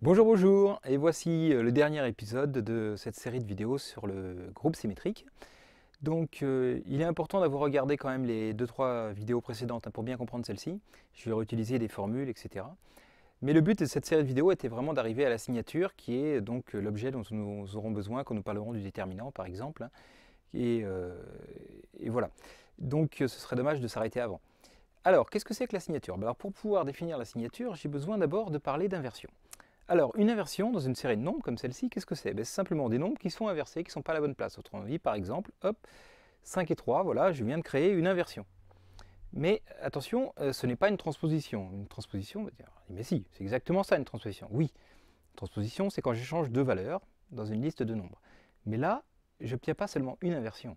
Bonjour, bonjour, et voici le dernier épisode de cette série de vidéos sur le groupe symétrique. Donc il est important d'avoir regardé quand même les deux trois vidéos précédentes pour bien comprendre celle-ci. Je vais réutiliser des formules, etc. Mais le but de cette série de vidéos était vraiment d'arriver à la signature qui est donc l'objet dont nous aurons besoin quand nous parlerons du déterminant par exemple. Et voilà. Donc ce serait dommage de s'arrêter avant. Alors qu'est-ce que c'est que la signature? Alors, pour pouvoir définir la signature, j'ai besoin d'abord de parler d'inversion. Alors, une inversion dans une série de nombres comme celle-ci, qu'est-ce que c'est? C'est simplement des nombres qui sont inversés, qui ne sont pas à la bonne place. Autrement dit, par exemple, hop, 5 et 3, voilà, je viens de créer une inversion. Mais attention, ce n'est pas une transposition. Une transposition, on va dire, mais si, c'est exactement ça une transposition. Oui, une transposition, c'est quand j'échange deux valeurs dans une liste de nombres. Mais là, je n'obtiens pas seulement une inversion.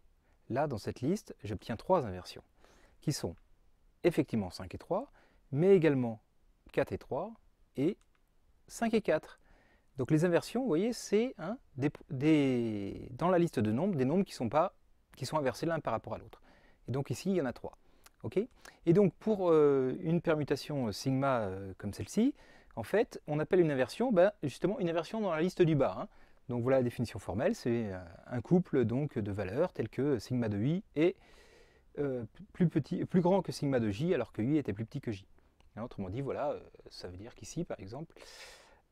Là, dans cette liste, j'obtiens trois inversions, qui sont effectivement 5 et 3, mais également 4 et 3 et 5 et 4. Donc les inversions, vous voyez, c'est dans la liste de nombres, des nombres qui sont inversés l'un par rapport à l'autre. Et donc ici, il y en a 3. Okay, et donc pour une permutation sigma comme celle-ci, en fait, on appelle une inversion justement une inversion dans la liste du bas. Donc voilà la définition formelle, c'est un couple donc, de valeurs telles que sigma de i est plus grand que sigma de j alors que i était plus petit que j. Autrement dit, voilà, ça veut dire qu'ici, par exemple,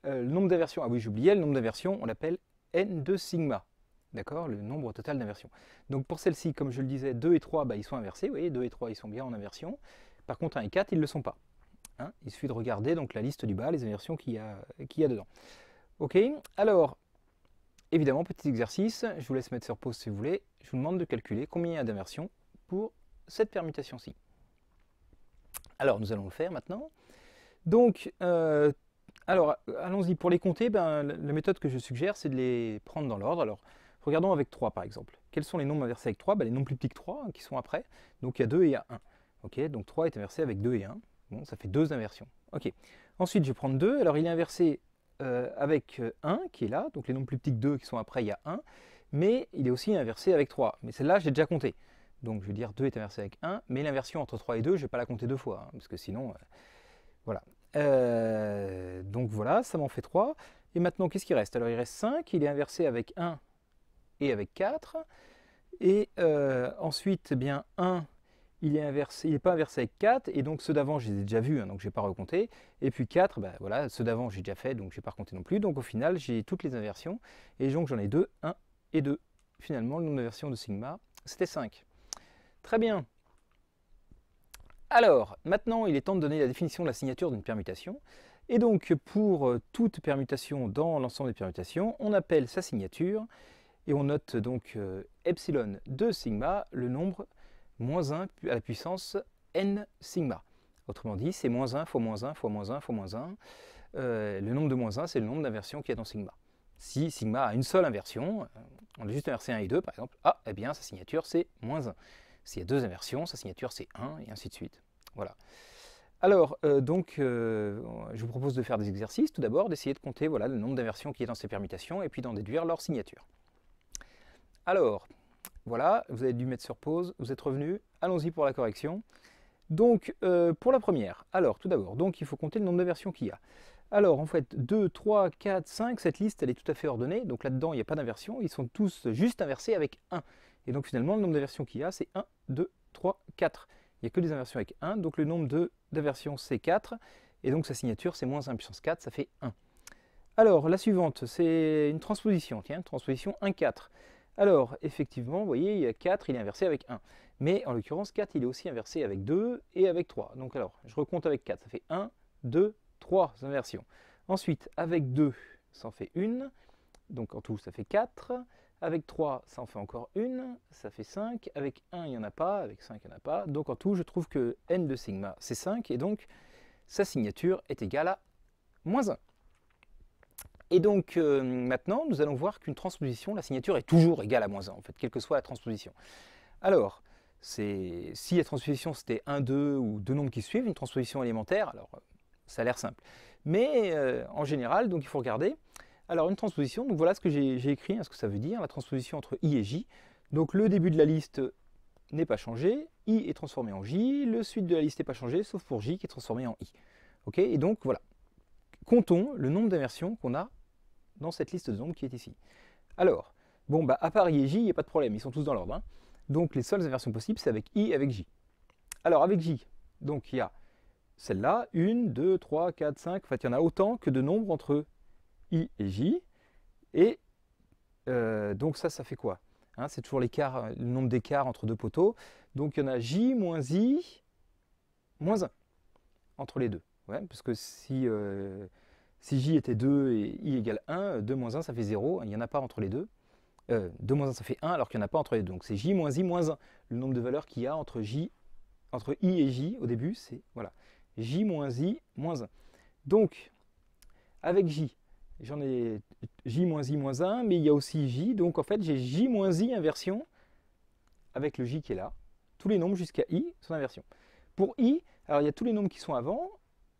le nombre d'inversions, ah oui, j'oubliais, le nombre d'inversions, on l'appelle n de sigma. D'accord? Le nombre total d'inversions. Donc pour celle-ci, comme je le disais, 2 et 3, ils sont inversés. Vous voyez, 2 et 3, ils sont bien en inversion. Par contre, 1 et 4, ils ne le sont pas. Il suffit de regarder donc, la liste du bas, les inversions qu'il y a dedans. Ok? Alors, évidemment, petit exercice, je vous laisse mettre sur pause si vous voulez. Je vous demande de calculer combien il y a d'inversions pour cette permutation-ci. Alors, nous allons le faire maintenant. Donc, alors, allons-y. Pour les compter, la méthode que je suggère, c'est de les prendre dans l'ordre. Alors, regardons avec 3, par exemple. Quels sont les nombres inversés avec 3? Les nombres plus petits que 3, qui sont après. Donc, il y a 2 et il y a 1. Ok, donc 3 est inversé avec 2 et 1. Bon, ça fait deux inversions. Ok. Ensuite, je vais prendre 2. Alors, il est inversé avec 1, qui est là. Donc, les nombres plus petits que 2 qui sont après, il y a 1. Mais il est aussi inversé avec 3. Mais celle-là, j'ai déjà compté. Donc, je vais dire 2 est inversé avec 1. Mais l'inversion entre 3 et 2, je ne vais pas la compter deux fois. Parce que sinon, voilà. Donc voilà, ça m'en fait 3. Et maintenant, qu'est-ce qui reste? Alors il reste 5, il est inversé avec 1 et avec 4. Et ensuite, 1, il n'est pas inversé avec 4, et donc ceux d'avant, je les ai déjà vus, donc je ne vais pas recompter. Et puis 4, voilà, ceux d'avant, j'ai déjà fait, donc je ne vais pas recompter non plus. Donc au final, j'ai toutes les inversions, et donc j'en ai 2, 1 et 2. Finalement, le nombre d'inversions de sigma, c'était 5. Très bien. Alors, maintenant, il est temps de donner la définition de la signature d'une permutation. Et donc, pour toute permutation dans l'ensemble des permutations, on appelle sa signature, et on note donc epsilon de sigma, le nombre moins 1 à la puissance n sigma. Autrement dit, c'est moins 1 fois moins 1 fois moins 1 fois moins 1. Le nombre de moins 1, c'est le nombre d'inversions qu'il y a dans sigma. Si sigma a une seule inversion, on a juste inversé 1 et 2 par exemple, eh bien sa signature c'est moins 1. S'il y a deux inversions, sa signature c'est 1 et ainsi de suite. Voilà. Alors, je vous propose de faire des exercices. Tout d'abord, d'essayer de compter le nombre d'inversions qu'il y a dans ces permutations et puis d'en déduire leur signature. Alors, voilà, vous avez dû mettre sur pause, vous êtes revenu. Allons-y pour la correction. Donc, pour la première, alors tout d'abord, donc il faut compter le nombre d'inversions qu'il y a. Alors, en fait, 2, 3, 4, 5, cette liste, elle est tout à fait ordonnée. Donc là-dedans, il n'y a pas d'inversion. Ils sont tous juste inversés avec 1. Et donc, finalement, le nombre d'inversions qu'il y a, c'est 1, 2, 3, 4. Il n'y a que des inversions avec 1. Donc, le nombre d'inversions, c'est 4. Et donc, sa signature, c'est moins 1 puissance 4. Ça fait 1. Alors, la suivante, c'est une transposition. Tiens, transposition 1, 4. Alors, effectivement, vous voyez, il y a 4, il est inversé avec 1. Mais en l'occurrence, 4, il est aussi inversé avec 2 et avec 3. Donc alors, je recompte avec 4, ça fait 1, 2, 3 inversions. Ensuite, avec 2, ça en fait une. Donc en tout, ça fait 4. Avec 3, ça en fait encore une. Ça fait 5. Avec 1, il n'y en a pas. Avec 5, il n'y en a pas. Donc en tout, je trouve que n de sigma, c'est 5. Et donc, sa signature est égale à moins 1. Et donc maintenant, nous allons voir qu'une transposition, la signature est toujours égale à moins 1, en fait, quelle que soit la transposition. Alors, si la transposition c'était 1, 2 ou deux nombres qui suivent, une transposition élémentaire, alors ça a l'air simple. Mais en général, donc il faut regarder. Alors une transposition, donc voilà ce que j'ai écrit, ce que ça veut dire, la transposition entre i et j. Donc le début de la liste n'est pas changé, i est transformé en j, le suite de la liste n'est pas changé, sauf pour j qui est transformé en i. Ok, et donc voilà. comptons le nombre d'inversions qu'on a dans cette liste de nombres qui est ici. Alors, bon, bah, à part I et J, il n'y a pas de problème, ils sont tous dans l'ordre. Hein. Donc les seules inversions possibles, c'est avec I et avec J. Alors avec J, donc il y a celle-là, 1, 2, 3, 4, 5, en fait il y en a autant que de nombres entre I et J. Et donc ça fait quoi hein, c'est toujours l'écart, le nombre d'écarts entre deux poteaux. Donc il y en a J moins I moins 1 entre les deux. Ouais, parce que si J était 2 et I égale 1, 2 moins 1 ça fait 0, il n'y en a pas entre les deux. 2 moins 1 ça fait 1 alors qu'il n'y en a pas entre les deux. Donc c'est J moins I moins 1. Le nombre de valeurs qu'il y a entre I et J au début, c'est voilà, J moins I moins 1. Donc avec J, j'en ai J moins I moins 1, mais il y a aussi J. Donc en fait j'ai J moins I inversion avec le J qui est là. Tous les nombres jusqu'à I sont inversion. Pour I, alors il y a tous les nombres qui sont avant.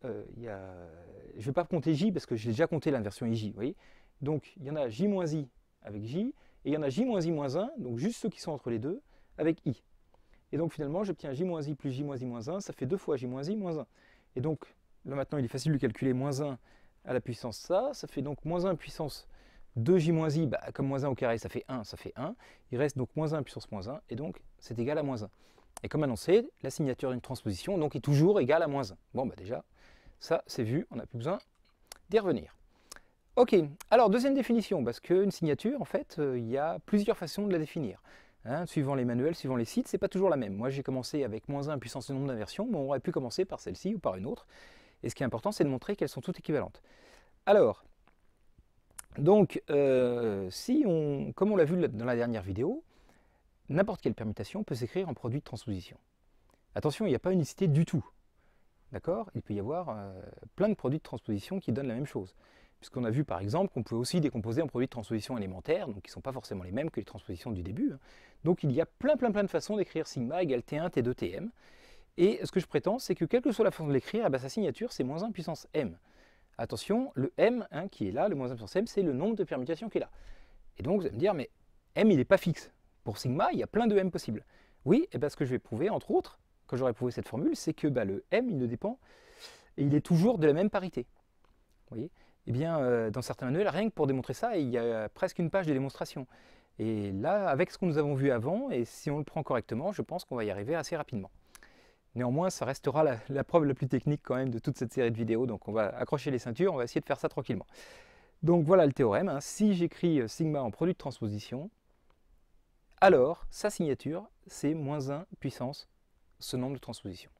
Je ne vais pas compter J parce que j'ai déjà compté l'inversion IJ. Vous voyez, donc il y en a J moins I avec J, et il y en a J moins I moins 1, donc juste ceux qui sont entre les deux, avec I. Et donc finalement, j'obtiens J moins I plus J moins I moins 1, ça fait 2 fois J moins I moins 1. Et donc, là maintenant, il est facile de calculer moins 1 à la puissance ça fait donc moins 1 puissance 2J moins I, bah, comme moins 1 au carré, ça fait 1, ça fait 1. Il reste donc moins 1 puissance moins 1, et donc c'est égal à moins 1. Et comme annoncé, la signature d'une transposition donc, est toujours égale à moins 1. Bon, bah déjà, ça c'est vu, on n'a plus besoin d'y revenir. Ok, alors deuxième définition, parce qu'une signature, en fait, il y a plusieurs façons de la définir. Hein, suivant les manuels, suivant les sites, c'est pas toujours la même. Moi j'ai commencé avec moins 1 puissance de nombre d'inversions, mais on aurait pu commencer par celle-ci ou par une autre. Et ce qui est important, c'est de montrer qu'elles sont toutes équivalentes. Alors, donc, comme on l'a vu dans la dernière vidéo, n'importe quelle permutation peut s'écrire en produit de transposition. Attention, il n'y a pas unicité du tout. D'accord? Il peut y avoir plein de produits de transposition qui donnent la même chose. Puisqu'on a vu par exemple qu'on pouvait aussi décomposer en produits de transposition élémentaires, donc qui ne sont pas forcément les mêmes que les transpositions du début. Hein. Donc il y a plein de façons d'écrire sigma égale T1, T2, Tm. Et ce que je prétends, c'est que quelle que soit la façon de l'écrire, eh ben, sa signature c'est moins 1 puissance m. Attention, le m hein, qui est là, le moins 1 puissance m, c'est le nombre de permutations qui est là. Et donc vous allez me dire, mais m il n'est pas fixe. Pour sigma, il y a plein de m possibles. Oui, et ben, ce que je vais prouver, entre autres, quand j'aurai prouvé cette formule, c'est que bah, le m, il ne dépend, et il est toujours de la même parité. Vous voyez? Eh bien, dans certains manuels, rien que pour démontrer ça, il y a presque une page de démonstration. Et là, avec ce que nous avons vu avant, et si on le prend correctement, je pense qu'on va y arriver assez rapidement. Néanmoins, ça restera la preuve la plus technique quand même de toute cette série de vidéos, donc on va accrocher les ceintures, on va essayer de faire ça tranquillement. Donc voilà le théorème, hein. Si j'écris sigma en produit de transposition, alors sa signature, c'est moins 1 puissance ce nombre de transpositions.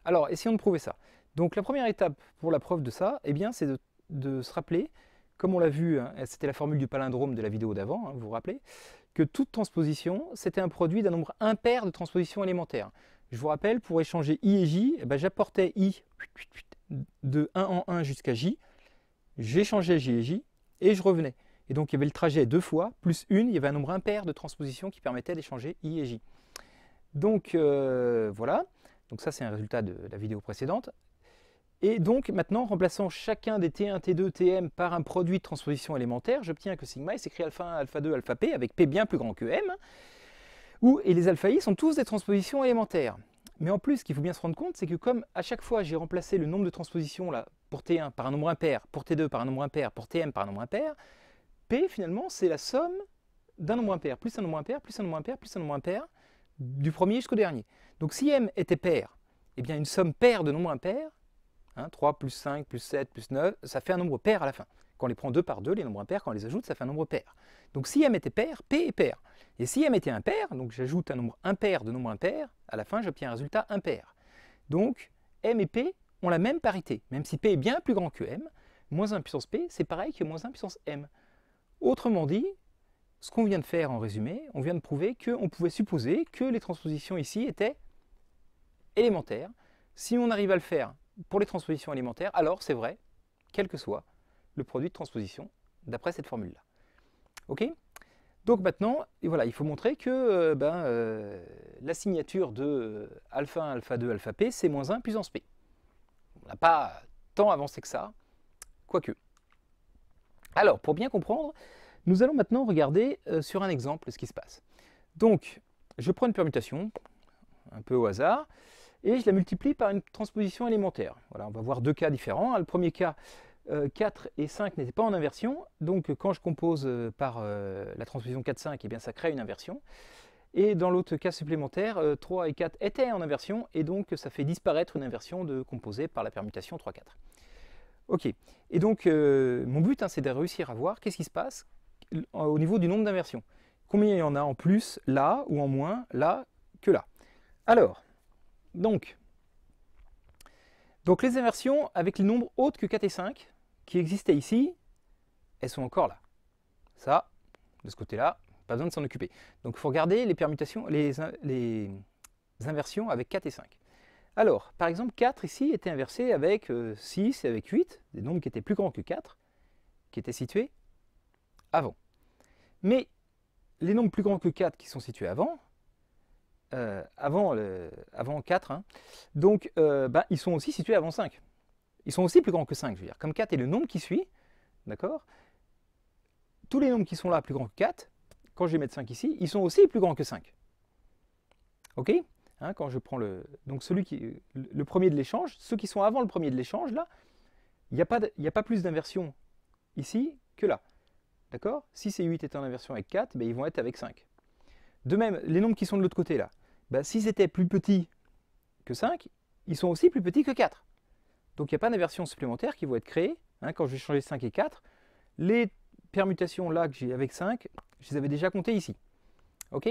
Alors, essayons de prouver ça. Donc la première étape pour la preuve de ça, eh bien, c'est de se rappeler, comme on l'a vu, hein, c'était la formule du palindrome de la vidéo d'avant, hein, vous vous rappelez, que toute transposition, c'était un produit d'un nombre impair de transpositions élémentaires. Je vous rappelle, pour échanger I et J, eh ben, j'apportais I de 1 en 1 jusqu'à J, j'échangeais J et J, et je revenais. Et donc il y avait le trajet 2 fois, plus 1, il y avait un nombre impair de transpositions qui permettait d'échanger I et J. Donc voilà, donc ça c'est un résultat de la vidéo précédente. Et donc maintenant, en remplaçant chacun des T1, T2, Tm par un produit de transposition élémentaire, j'obtiens que sigma s'écrit alpha 1, alpha 2, alpha p avec P bien plus grand que M, et les alpha i sont tous des transpositions élémentaires. Mais en plus, ce qu'il faut bien se rendre compte, c'est que comme à chaque fois j'ai remplacé le nombre de transpositions là, pour T1 par un nombre impair, pour T2 par un nombre impair, pour Tm par un nombre impair, P finalement c'est la somme d'un nombre impair, plus un nombre impair, plus un nombre impair, plus un nombre impair, du premier jusqu'au dernier. Donc si M était pair, eh bien une somme paire de nombres impairs, 3 plus 5 plus 7 plus 9, ça fait un nombre pair à la fin. Quand on les prend 2 par 2, les nombres impairs, quand on les ajoute, ça fait un nombre pair. Donc si M était pair, P est pair. Et si M était impair, donc j'ajoute un nombre impair de nombres impairs, à la fin j'obtiens un résultat impair. Donc M et P ont la même parité, même si P est bien plus grand que M, moins 1 puissance P, c'est pareil que moins 1 puissance M. Autrement dit, ce qu'on vient de faire en résumé, on vient de prouver qu'on pouvait supposer que les transpositions ici étaient élémentaires. Si on arrive à le faire pour les transpositions élémentaires, alors c'est vrai, quel que soit le produit de transposition, d'après cette formule-là. Ok? Donc maintenant, et voilà, il faut montrer que la signature de alpha 1, alpha 2, alpha p, c'est moins 1 puissance p. On n'a pas tant avancé que ça, quoique. Alors, pour bien comprendre, nous allons maintenant regarder sur un exemple ce qui se passe. Donc, je prends une permutation, un peu au hasard, et je la multiplie par une transposition élémentaire. Voilà, on va voir deux cas différents. Le premier cas, 4 et 5 n'étaient pas en inversion, donc quand je compose par la transposition 4-5, eh bien ça crée une inversion. Et dans l'autre cas supplémentaire, 3 et 4 étaient en inversion, et donc ça fait disparaître une inversion de composée par la permutation 3-4. Ok, et donc mon but, hein, c'est de réussir à voir qu'est-ce qui se passe au niveau du nombre d'inversions. Combien il y en a en plus là, ou en moins là que là. Alors, donc les inversions avec les nombres autres que 4 et 5, qui existaient ici, elles sont encore là. Ça, de ce côté-là, pas besoin de s'en occuper. Donc il faut regarder les permutations, les inversions avec 4 et 5. Alors, par exemple, 4 ici était inversé avec 6 et avec 8, des nombres qui étaient plus grands que 4, qui étaient situés avant. Mais les nombres plus grands que 4 qui sont situés avant, avant 4, hein, donc ils sont aussi situés avant 5. Ils sont aussi plus grands que 5, je veux dire. Comme 4 est le nombre qui suit, d'accord, tous les nombres qui sont là plus grands que 4, quand je vais mettre 5 ici, ils sont aussi plus grands que 5. Ok, hein, quand je prends donc le premier de l'échange, ceux qui sont avant le premier de l'échange, là, il n'y a pas plus d'inversion ici que là. D'accord? 6 et 8 étaient en inversion avec 4, ben, ils vont être avec 5. De même, les nombres qui sont de l'autre côté là, ben, s'ils étaient plus petits que 5, ils sont aussi plus petits que 4. Donc il n'y a pas d'inversion supplémentaire qui vont être créées. Hein, quand je vais changer 5 et 4, les permutations là que j'ai avec 5, je les avais déjà comptées ici. Ok?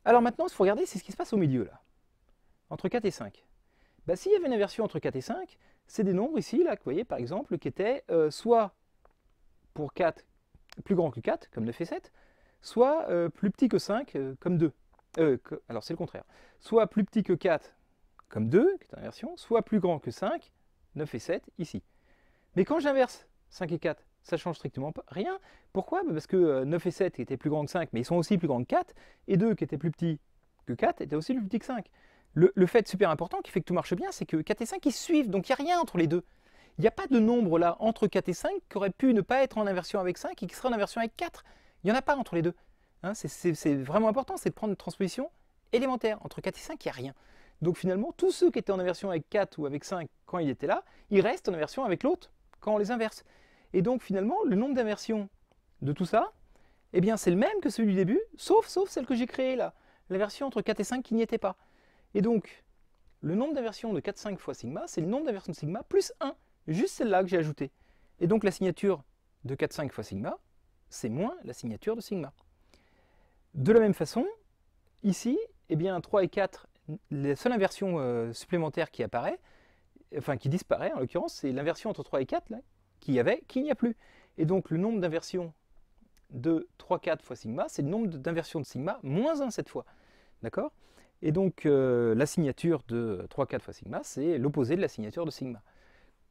Alors maintenant, il faut regarder c'est ce qui se passe au milieu là, entre 4 et 5. Ben, s'il y avait une inversion entre 4 et 5, c'est des nombres ici, là, que vous voyez par exemple, qui étaient soit pour 4 plus grand que 4, comme 9 et 7, soit plus petit que 5, comme 2. Alors c'est le contraire. Soit plus petit que 4, comme 2, qui est une inversion, soit plus grand que 5, 9 et 7, ici. Mais quand j'inverse 5 et 4, ça change strictement rien. Pourquoi? Parce que 9 et 7 étaient plus grands que 5, mais ils sont aussi plus grands que 4, et 2 qui étaient plus petits que 4 étaient aussi plus petits que 5. Le fait super important qui fait que tout marche bien, c'est que 4 et 5 ils suivent, donc il n'y a rien entre les deux. Il n'y a pas de nombre là entre 4 et 5 qui aurait pu ne pas être en inversion avec 5 et qui serait en inversion avec 4. Il n'y en a pas entre les deux. Hein, c'est vraiment important, c'est de prendre une transposition élémentaire. Entre 4 et 5, il n'y a rien. Donc finalement, tous ceux qui étaient en inversion avec 4 ou avec 5 quand il était là, ils restent en inversion avec l'autre quand on les inverse. Et donc finalement, le nombre d'inversions de tout ça, eh bien c'est le même que celui du début, sauf celle que j'ai créée là. L'inversion entre 4 et 5 qui n'y était pas. Et donc, le nombre d'inversions de 4, 5 fois sigma, c'est le nombre d'inversions de sigma plus 1. Juste celle-là que j'ai ajoutée. Et donc la signature de 4, 5 fois sigma, c'est moins la signature de sigma. De la même façon, ici, eh bien 3 et 4, la seule inversion supplémentaire qui apparaît, enfin qui disparaît en l'occurrence, c'est l'inversion entre 3 et 4 là, qu'il n'y a plus. Et donc le nombre d'inversions de 3, 4 fois sigma, c'est le nombre d'inversions de sigma moins 1 cette fois. D'accord? Et donc la signature de 3, 4 fois sigma, c'est l'opposé de la signature de sigma.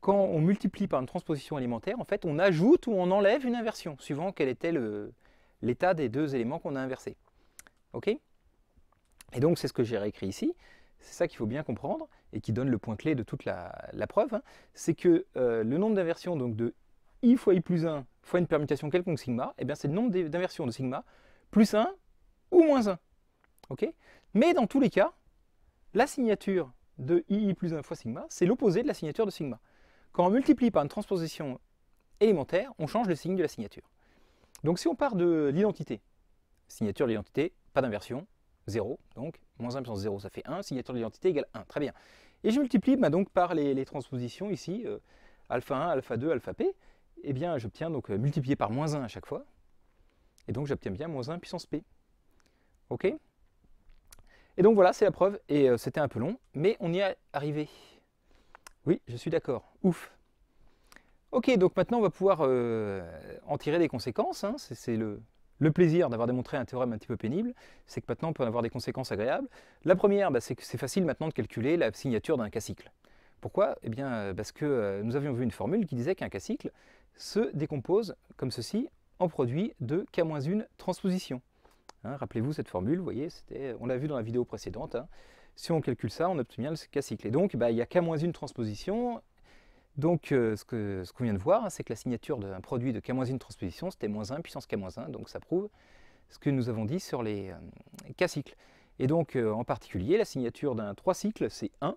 Quand on multiplie par une transposition élémentaire, en fait, on ajoute ou on enlève une inversion, suivant quel était l'état des deux éléments qu'on a inversés. Ok? Et donc, c'est ce que j'ai réécrit ici. C'est ça qu'il faut bien comprendre et qui donne le point clé de toute la preuve. Hein. C'est que le nombre d'inversions donc de i fois i plus 1 fois une permutation quelconque sigma, eh bien, c'est le nombre d'inversions de sigma plus 1 ou moins 1. Ok? Mais dans tous les cas, la signature de i plus 1 fois sigma, c'est l'opposé de la signature de sigma. Quand on multiplie par une transposition élémentaire, on change le signe de la signature. Donc si on part de l'identité, signature de l'identité, pas d'inversion, 0, donc moins 1 puissance 0, ça fait 1, signature de l'identité égale 1, très bien. Et je multiplie donc par les transpositions ici, alpha 1, alpha 2, alpha p, et bien j'obtiens donc multiplié par moins 1 à chaque fois, et donc j'obtiens bien moins 1 puissance p. Ok? Et donc voilà, c'est la preuve, et c'était un peu long, mais on y est arrivé. Oui, je suis d'accord. Ouf. Ok, donc maintenant on va pouvoir en tirer des conséquences. Hein. C'est le plaisir d'avoir démontré un théorème un petit peu pénible, c'est que maintenant on peut en avoir des conséquences agréables. La première, c'est que c'est facile maintenant de calculer la signature d'un cas-cycle. Pourquoi? Eh bien parce que nous avions vu une formule qui disait qu'un cas-cycle se décompose comme ceci en produit de k-1 transpositions. Hein, rappelez-vous cette formule, vous voyez, on l'a vu dans la vidéo précédente. Hein. Si on calcule ça, on obtient le cas-cycle. Et donc, il y a k-1 transposition. Donc, ce qu'on vient de voir, hein, c'est que la signature d'un produit de k-1 transposition, c'était moins 1 puissance k-1. Donc, ça prouve ce que nous avons dit sur les cas-cycles. Et donc, en particulier, la signature d'un 3 cycles, c'est 1.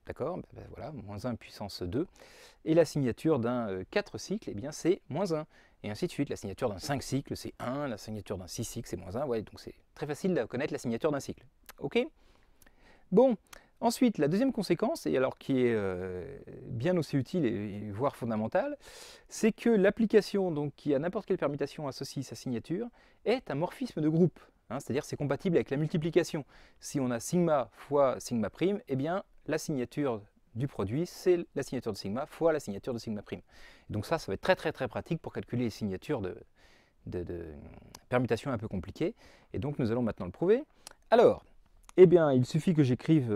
d'accord, voilà, moins 1 puissance 2. Et la signature d'un 4 cycles, eh bien c'est moins 1. Et ainsi de suite. La signature d'un 5 cycles, c'est 1. La signature d'un 6 cycles, c'est moins 1. Ouais, donc c'est très facile de connaître la signature d'un cycle. OK? Bon, ensuite, la deuxième conséquence, et alors qui est bien aussi utile et voire fondamentale, c'est que l'application donc, qui a n'importe quelle permutation associe sa signature est un morphisme de groupe. Hein, c'est-à-dire c'est compatible avec la multiplication. Si on a sigma fois sigma prime, eh bien la signature du produit, c'est la signature de sigma fois la signature de sigma prime. Donc ça va être très pratique pour calculer les signatures de permutations un peu compliquées. Et donc nous allons maintenant le prouver. Alors, eh bien, il suffit que j'écrive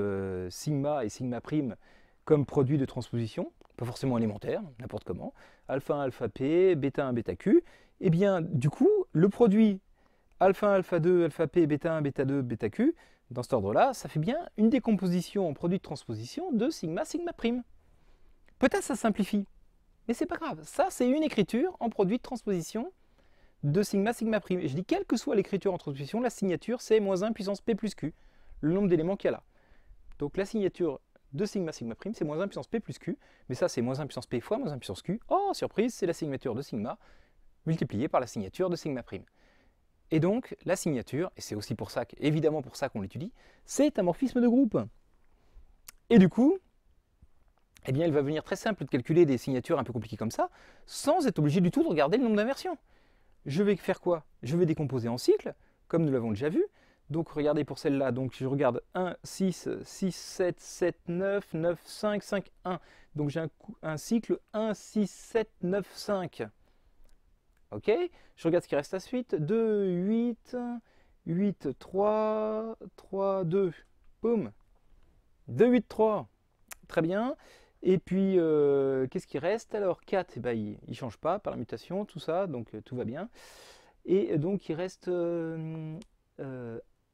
sigma et sigma prime comme produit de transposition, pas forcément élémentaire, n'importe comment, alpha 1, alpha p, bêta 1, bêta q. Eh bien, du coup, le produit alpha 1, alpha 2, alpha p, bêta 1, bêta 2, bêta q, dans cet ordre-là, ça fait bien une décomposition en produit de transposition de sigma, sigma prime. Peut-être ça simplifie, mais c'est pas grave. Ça, c'est une écriture en produit de transposition de sigma, sigma prime. Et je dis, quelle que soit l'écriture en transposition, la signature, c'est moins 1 puissance p plus q, le nombre d'éléments qu'il y a là. Donc la signature de sigma, sigma prime, c'est moins 1 puissance p plus q, mais ça, c'est moins 1 puissance p fois moins 1 puissance q. Oh, surprise, c'est la signature de sigma multipliée par la signature de sigma prime. Et donc, la signature, et c'est aussi pour ça, évidemment pour ça qu'on l'étudie, c'est un morphisme de groupe. Et du coup, eh bien, il va venir très simple de calculer des signatures un peu compliquées comme ça, sans être obligé du tout de regarder le nombre d'inversions. Je vais faire quoi? Je vais décomposer en cycles, comme nous l'avons déjà vu. Donc, regardez pour celle-là, donc je regarde 1, 6, 6, 7, 7, 9, 9, 5, 5, 1. Donc, j'ai un cycle 1, 6, 7, 9, 5. Ok, je regarde ce qui reste à la suite. 2, 8, 8, 3, 3, 2. Boum. 2, 8, 3. Très bien. Et puis, qu'est-ce qui reste? Alors, 4, eh ben, il ne change pas par la mutation, tout ça, donc tout va bien. Et donc, il reste 1,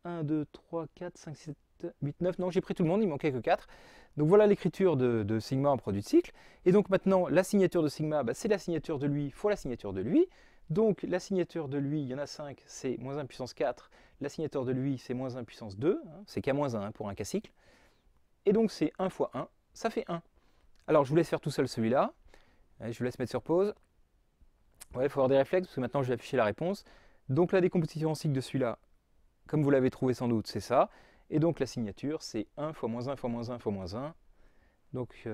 2, 3, 4, 5, 6, 7, 8, 9. Non, j'ai pris tout le monde, il manquait que 4. Donc voilà l'écriture de sigma en produit de cycle. Et donc maintenant, la signature de sigma, c'est la signature de lui fois la signature de lui. Donc la signature de lui, il y en a 5, c'est moins 1 puissance 4. La signature de lui, c'est moins 1 puissance 2. Hein, c'est K-1 pour un K-cycle. Et donc c'est 1 fois 1, ça fait 1. Alors je vous laisse faire tout seul celui-là. Je vous laisse mettre sur pause. Ouais, il faut avoir des réflexes parce que maintenant je vais afficher la réponse. Donc la décomposition en cycle de celui-là, comme vous l'avez trouvé sans doute, c'est ça. Et donc la signature, c'est 1 fois moins 1 fois moins 1 fois moins 1. Donc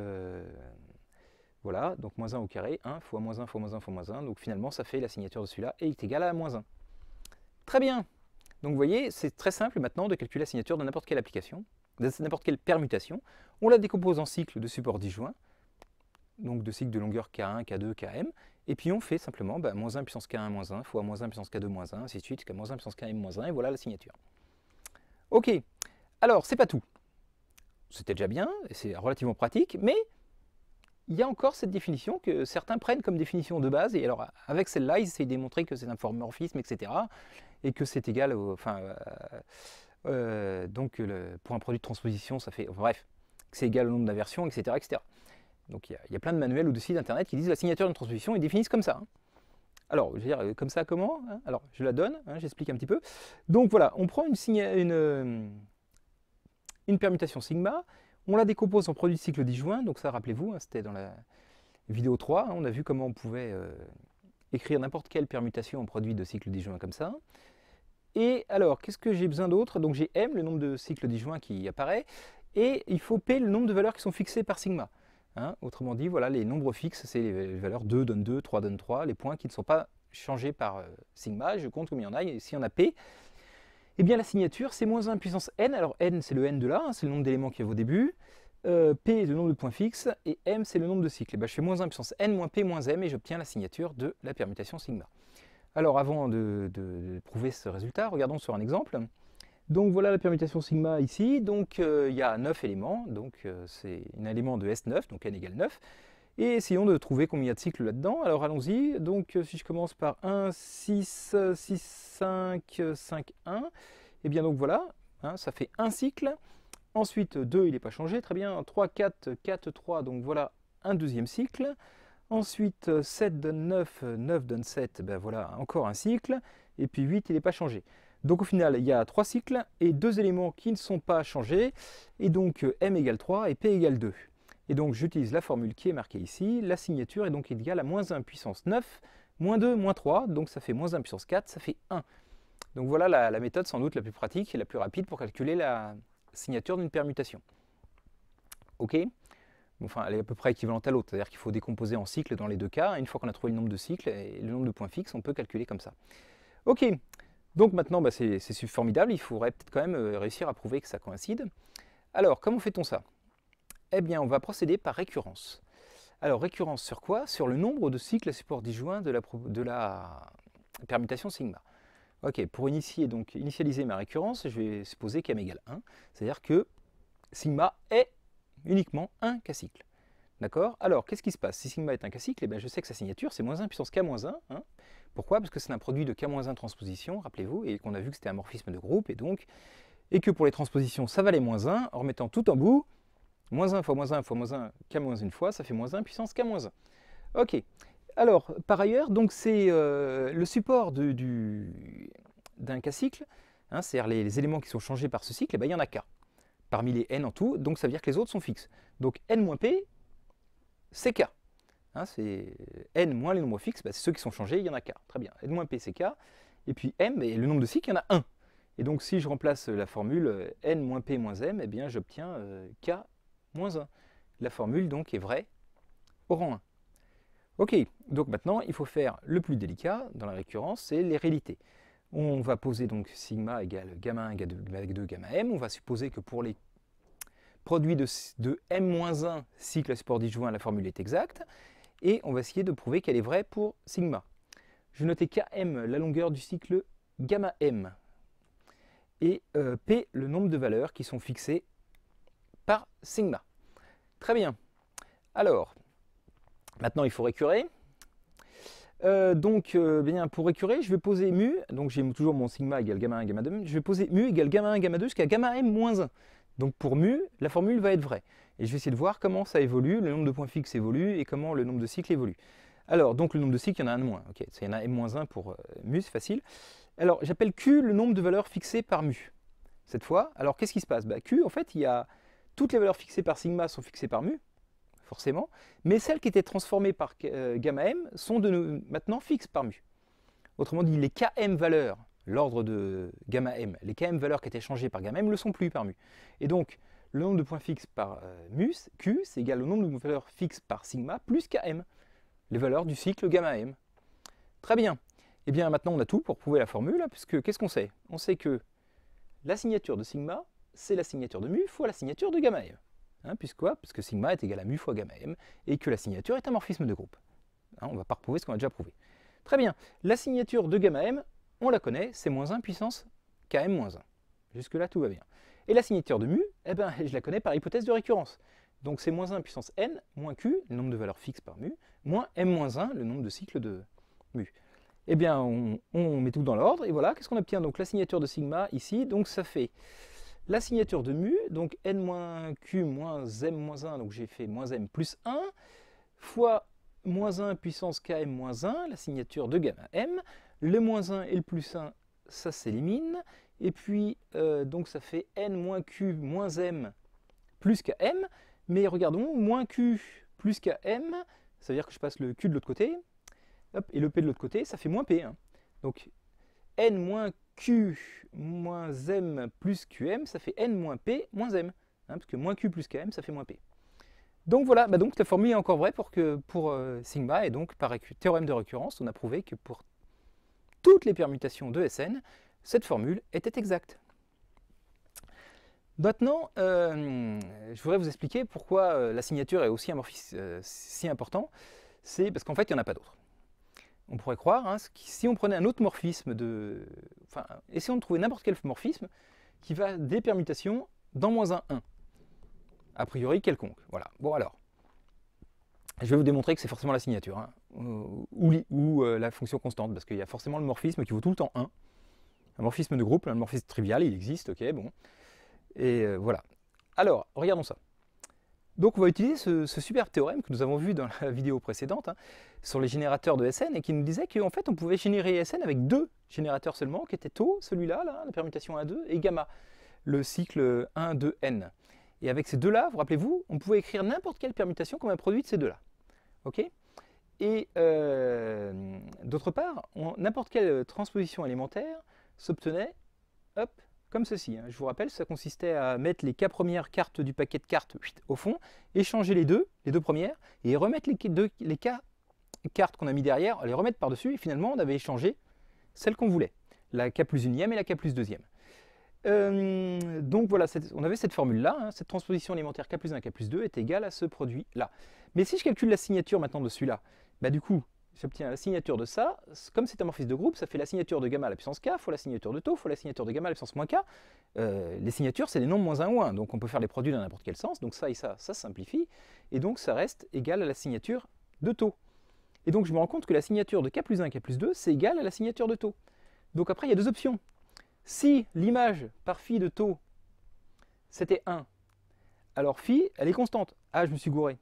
voilà, donc moins 1 au carré, 1 fois moins 1 fois moins 1 fois moins 1. Donc finalement, ça fait la signature de celui-là et est égal à moins 1. Très bien. Donc vous voyez, c'est très simple maintenant de calculer la signature de n'importe quelle application, de n'importe quelle permutation. On la décompose en cycles de support disjoint, donc de cycles de longueur K1, K2, Km. Et puis on fait simplement moins 1 puissance K1 moins 1 fois moins 1 puissance K2 moins 1, ainsi de suite, jusqu'à moins 1 puissance Km moins 1, et voilà la signature. Ok, alors c'est pas tout. C'était déjà bien, et c'est relativement pratique, mais il y a encore cette définition que certains prennent comme définition de base, et alors avec celle-là, ils essayent de démontrer que c'est un morphisme, etc., et que c'est égal au... donc pour un produit de transposition, ça fait... bref, que c'est égal au nombre d'inversions, etc., etc. Donc il y a plein de manuels ou de sites internet qui disent la signature d'une transposition et définissent comme ça. Hein. Alors, je veux dire, comme ça, comment hein? Alors, je la donne, hein, j'explique un petit peu. Donc voilà, on prend une permutation sigma, on la décompose en produit de cycle disjoint, donc ça, rappelez-vous, hein, c'était dans la vidéo 3, hein, on a vu comment on pouvait écrire n'importe quelle permutation en produit de cycle disjoint comme ça. Et alors, qu'est-ce que j'ai besoin d'autre? Donc j'ai M, le nombre de cycles disjoints qui apparaît, et il faut P, le nombre de valeurs qui sont fixées par sigma. Hein, autrement dit, voilà, les nombres fixes, c'est les valeurs 2 donne 2, 3 donne 3, les points qui ne sont pas changés par sigma, je compte combien il y en a, et si on a P, eh bien la signature c'est moins 1 puissance n, alors n c'est le n de là, hein, c'est le nombre d'éléments qu'il y a au début, P est le nombre de points fixes, et M c'est le nombre de cycles. Et je fais moins 1 puissance n moins P moins M, et j'obtiens la signature de la permutation sigma. Alors avant de prouver ce résultat, regardons sur un exemple. Donc voilà la permutation sigma ici, donc il y a 9 éléments, donc c'est un élément de S9, donc n égale 9. Et essayons de trouver combien il y a de cycles là-dedans. Alors allons-y, donc si je commence par 1, 6, 6, 5, 5, 1, et bien donc voilà, hein, ça fait un cycle. Ensuite 2, il n'est pas changé, très bien, 3, 4, 4, 3, donc voilà un deuxième cycle. Ensuite 7 donne 9, 9 donne 7, ben voilà encore un cycle. Et puis 8, il n'est pas changé. Donc au final, il y a 3 cycles et 2 éléments qui ne sont pas changés. Et donc m égale 3 et p égale 2. Et donc j'utilise la formule qui est marquée ici. La signature est donc égale à moins 1 puissance 9, moins 2, moins 3. Donc ça fait moins 1 puissance 4, ça fait 1. Donc voilà la méthode sans doute la plus pratique et la plus rapide pour calculer la signature d'une permutation. Ok? Enfin, elle est à peu près équivalente à l'autre, c'est-à-dire qu'il faut décomposer en cycles dans les deux cas. Une fois qu'on a trouvé le nombre de cycles et le nombre de points fixes, on peut calculer comme ça. Ok, donc maintenant bah, c'est formidable, il faudrait peut-être quand même réussir à prouver que ça coïncide. Alors, comment fait-on ça? Eh bien, on va procéder par récurrence. Alors, récurrence sur quoi? Sur le nombre de cycles à support disjoint de la permutation sigma. Ok, pour initialiser ma récurrence, je vais supposer qu'm égale 1, c'est-à-dire que sigma est uniquement un k-cycle. D'accord? Alors, qu'est-ce qui se passe? Si sigma est un k-cycle, eh bien, je sais que sa signature, c'est moins 1 puissance k-1. Hein. Pourquoi? Parce que c'est un produit de k-1 transposition, rappelez-vous, et qu'on a vu que c'était un morphisme de groupe, et que pour les transpositions, ça valait moins 1, en remettant tout en bout, moins 1 fois moins 1 fois moins 1, k-1 fois, ça fait moins 1 puissance k-1. Ok. Alors, par ailleurs, donc c'est le support d'un k-cycle, hein, c'est-à-dire les éléments qui sont changés par ce cycle, eh bien, il y en a k, parmi les n en tout, donc ça veut dire que les autres sont fixes. Donc n-p, c'est k. Hein, c'est n moins les nombres fixes, bah, c'est ceux qui sont changés, il y en a k. Très bien, n-p c'est k, et puis m, et le nombre de cycles, il y en a 1. Et donc si je remplace la formule n-p moins m, eh bien j'obtiens k moins 1. La formule donc est vraie au rang 1. Ok, donc maintenant il faut faire le plus délicat dans la récurrence, c'est les réalités. On va poser donc sigma égale gamma 1 avec 2 gamma m. On va supposer que pour les produits de m-1 cycle à support disjoint, la formule est exacte. Et on va essayer de prouver qu'elle est vraie pour sigma. Je vais noter km, la longueur du cycle gamma m. Et p, le nombre de valeurs qui sont fixées par sigma. Très bien. Alors, maintenant il faut récurer. Bien, pour récurer, je vais poser mu, donc j'ai toujours mon sigma égale gamma 1, gamma 2, je vais poser mu égale gamma 1, gamma 2 jusqu'à gamma m moins 1. Donc pour mu, la formule va être vraie. Et je vais essayer de voir comment ça évolue, le nombre de points fixes évolue et comment le nombre de cycles évolue. Alors, donc le nombre de cycles, il y en a un de moins. Ok, il y en a m-1 pour mu, c'est facile. Alors, j'appelle q le nombre de valeurs fixées par mu. Cette fois, alors qu'est-ce qui se passe? Q, en fait, toutes les valeurs fixées par sigma sont fixées par mu, forcément, mais celles qui étaient transformées par gamma m sont maintenant fixes par mu. Autrement dit, les km valeurs, l'ordre de gamma m, les km valeurs qui étaient changées par gamma m ne le sont plus par mu. Et donc, le nombre de points fixes par q, c'est égal au nombre de valeurs fixes par sigma plus km, les valeurs du cycle gamma m. Très bien. Et bien maintenant, on a tout pour prouver la formule, puisque qu'est-ce qu'on sait? On sait que la signature de sigma, c'est la signature de mu fois la signature de gamma m. Hein, puisque sigma est égal à mu fois gamma m, et que la signature est un morphisme de groupe. Hein, on ne va pas reprouver ce qu'on a déjà prouvé. Très bien. La signature de gamma m, on la connaît, c'est moins 1 puissance km moins 1. Jusque-là, tout va bien. Et la signature de mu, eh ben, je la connais par hypothèse de récurrence. Donc c'est moins 1 puissance n, moins q, le nombre de valeurs fixes par mu, moins m-1, le nombre de cycles de mu. Eh bien, on met tout dans l'ordre, et voilà, qu'est-ce qu'on obtient? Donc la signature de sigma ici, donc ça fait la signature de mu, donc n-q moins m-1, donc j'ai fait moins m plus 1, fois moins 1 puissance km moins 1, la signature de gamma m, le moins 1 et le plus 1, ça s'élimine, et puis donc ça fait n moins q moins m plus km, mais regardons, moins q plus km, ça veut dire que je passe le q de l'autre côté, hop, et le p de l'autre côté, ça fait moins p. Hein. Donc n moins q moins m plus qm, ça fait n moins p moins m, hein, parce que moins q plus km, ça fait moins p. Donc voilà, donc la formule est encore vraie pour sigma, et donc par théorème de récurrence, on a prouvé que pour toutes les permutations de Sn, cette formule était exacte. Maintenant, je voudrais vous expliquer pourquoi la signature est aussi un morphisme si important. C'est parce qu'en fait, il n'y en a pas d'autre. On pourrait croire, hein, si on prenait un autre morphisme essayons de trouver n'importe quel morphisme qui va des permutations dans moins 1, 1. A priori quelconque. Voilà. Bon alors, je vais vous démontrer que c'est forcément la signature, hein, ou la fonction constante, parce qu'il y a forcément le morphisme qui vaut tout le temps 1. Un morphisme de groupe, un morphisme trivial, il existe, ok, bon. Et voilà. Alors, regardons ça. Donc on va utiliser ce super théorème que nous avons vu dans la vidéo précédente, hein, sur les générateurs de SN, et qui nous disait qu'en fait on pouvait générer SN avec 2 générateurs seulement, qui étaient tau, celui-là, là, la permutation 1-2, et gamma, le cycle 1-2-n. Et avec ces deux-là, vous rappelez-vous, on pouvait écrire n'importe quelle permutation comme un produit de ces deux-là. Ok? Et d'autre part, n'importe quelle transposition élémentaire s'obtenait, hop, comme ceci. Hein. Je vous rappelle, ça consistait à mettre les K premières cartes du paquet de cartes au fond, échanger les deux premières, et remettre les K cartes qu'on a mis derrière, les remettre par-dessus, et finalement on avait échangé celle qu'on voulait, la K plus unième et la K plus deuxième. Donc voilà, on avait cette formule-là, hein, cette transposition élémentaire K plus 1, K plus 2 est égale à ce produit-là. Mais si je calcule la signature maintenant de celui-là, bah du coup, j'obtiens la signature de ça, comme c'est un morphisme de groupe, ça fait la signature de gamma à la puissance K, fois la signature de tau, fois la signature de gamma à la puissance moins K. Les signatures, c'est des nombres moins 1 ou 1, donc on peut faire les produits dans n'importe quel sens, donc ça et ça simplifie, et donc ça reste égal à la signature de tau. Et donc je me rends compte que la signature de K plus 1, K plus 2, c'est égal à la signature de tau. Donc après, il y a deux options. Si l'image par phi de tau, c'était 1, alors phi, elle est constante. Ah, je me suis gouré.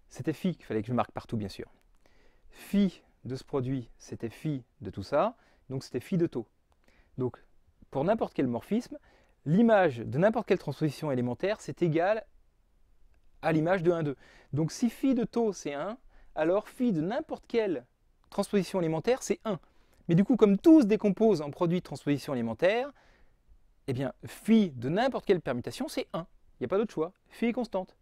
C'était phi qu'il fallait que je marque partout, bien sûr. Phi de ce produit, c'était phi de tout ça, donc c'était phi de tau. Donc, pour n'importe quel morphisme, l'image de n'importe quelle transposition élémentaire, c'est égal à l'image de 1, 2. Donc si phi de tau, c'est 1, alors phi de n'importe quelle transposition élémentaire, c'est 1. Mais du coup, comme tout se décompose en produit de transposition élémentaire, eh bien, phi de n'importe quelle permutation, c'est 1. Il n'y a pas d'autre choix. Phi est constante.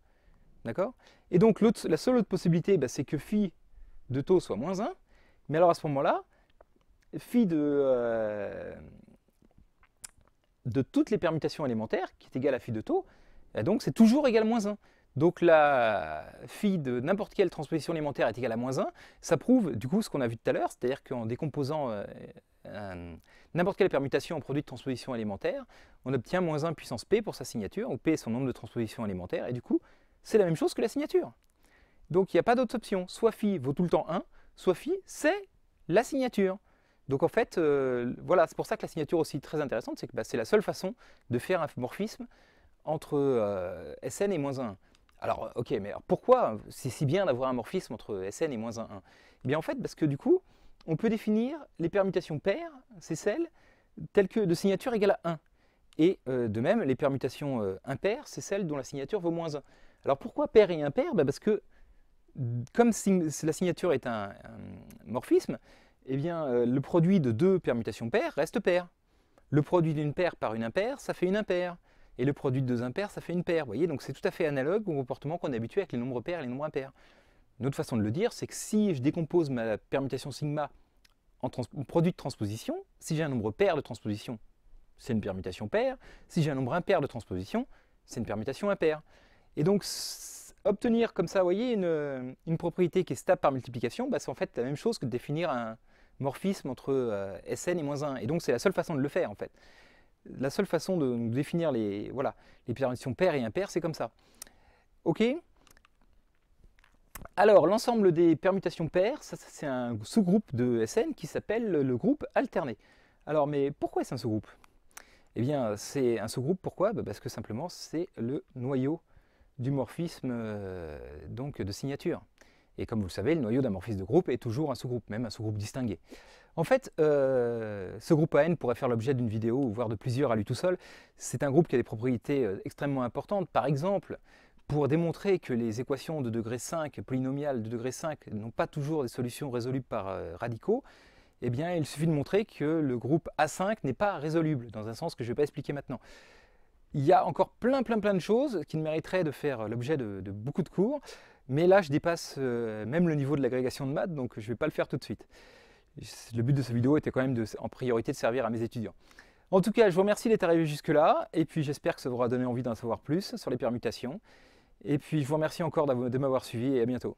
D'accord? Et donc, la seule autre possibilité, bah, c'est que phi de tau soit moins 1. Mais alors, à ce moment-là, phi de toutes les permutations élémentaires, qui est égal à phi de tau, donc c'est toujours égal à moins 1. Donc la phi de n'importe quelle transposition élémentaire est égale à moins 1. Ça prouve du coup ce qu'on a vu tout à l'heure, c'est-à-dire qu'en décomposant n'importe quelle permutation en produit de transposition élémentaire, on obtient moins 1 puissance p pour sa signature, où p est son nombre de transpositions élémentaires, et du coup c'est la même chose que la signature. Donc il n'y a pas d'autre option, soit phi vaut tout le temps 1, soit phi c'est la signature. Donc en fait, voilà, c'est pour ça que la signature aussi très intéressante, c'est que bah, c'est la seule façon de faire un morphisme entre Sn et moins 1. Alors, ok, mais alors pourquoi c'est si bien d'avoir un morphisme entre Sn et moins 1, 1? Eh bien, en fait, parce que du coup, on peut définir les permutations paires, c'est celles telles que de signature égale à 1. Et de même, les permutations impaires, c'est celles dont la signature vaut moins 1. Alors, pourquoi paire et impair? Bah, parce que, comme la signature est un morphisme, eh bien, le produit de deux permutations paires reste pair. Le produit d'une paire par une impaire, ça fait une impaire. Et le produit de deux impairs, ça fait une paire. Vous voyez, donc c'est tout à fait analogue au comportement qu'on est habitué avec les nombres pairs et les nombres impairs. Une autre façon de le dire, c'est que si je décompose ma permutation sigma en produit de transposition, si j'ai un nombre pair de transposition, c'est une permutation paire. Si j'ai un nombre impair de transposition, c'est une permutation impaire. Et donc, obtenir comme ça, vous voyez, une propriété qui est stable par multiplication, bah, c'est en fait la même chose que de définir un morphisme entre Sn et moins 1. Et donc, c'est la seule façon de le faire, en fait. La seule façon de définir les permutations paires et impaires, c'est comme ça. Ok? Alors, l'ensemble des permutations paires, ça c'est un sous-groupe de Sn qui s'appelle le groupe alterné. Alors, mais pourquoi est-ce un sous-groupe? Eh bien, c'est un sous-groupe, pourquoi? Parce que simplement, c'est le noyau du morphisme donc de signature. Et comme vous le savez, le noyau d'un morphisme de groupe est toujours un sous-groupe, même un sous-groupe distingué. En fait, ce groupe AN pourrait faire l'objet d'une vidéo, ou voire de plusieurs à lui tout seul. C'est un groupe qui a des propriétés extrêmement importantes. Par exemple, pour démontrer que les équations de degré 5, polynomiales de degré 5, n'ont pas toujours des solutions résolubles par radicaux, eh bien, il suffit de montrer que le groupe A5 n'est pas résoluble, dans un sens que je ne vais pas expliquer maintenant. Il y a encore plein de choses qui mériteraient de faire l'objet de beaucoup de cours, mais là, je dépasse même le niveau de l'agrégation de maths, donc je ne vais pas le faire tout de suite. Le but de cette vidéo était quand même en priorité de servir à mes étudiants. En tout cas, je vous remercie d'être arrivé jusque-là, et puis j'espère que ça vous aura donné envie d'en savoir plus sur les permutations. Et puis je vous remercie encore de m'avoir suivi, et à bientôt.